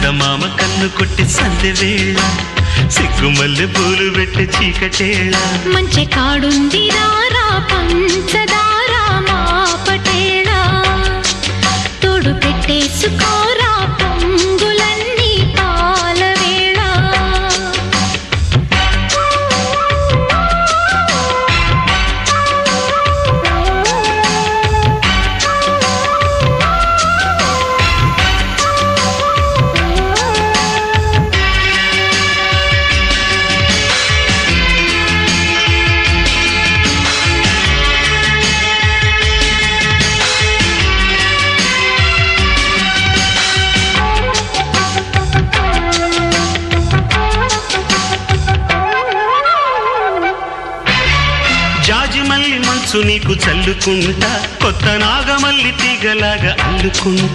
చందమామ కన్ను కొట్టి సందె వేళ సిగ్గుమల్లె పూలు పెట్టి చీకటేళ మంచి కాడుంది రారా పంచదారా మా పటేళ తోడు పెట్టేసుకోరా పొంగులన్నీ పాల వేళ జాజిమల్లి మంచు నీకు చల్లుకుంటా కొత్త నాగమల్లి తీగలాగా అల్లుకుంటా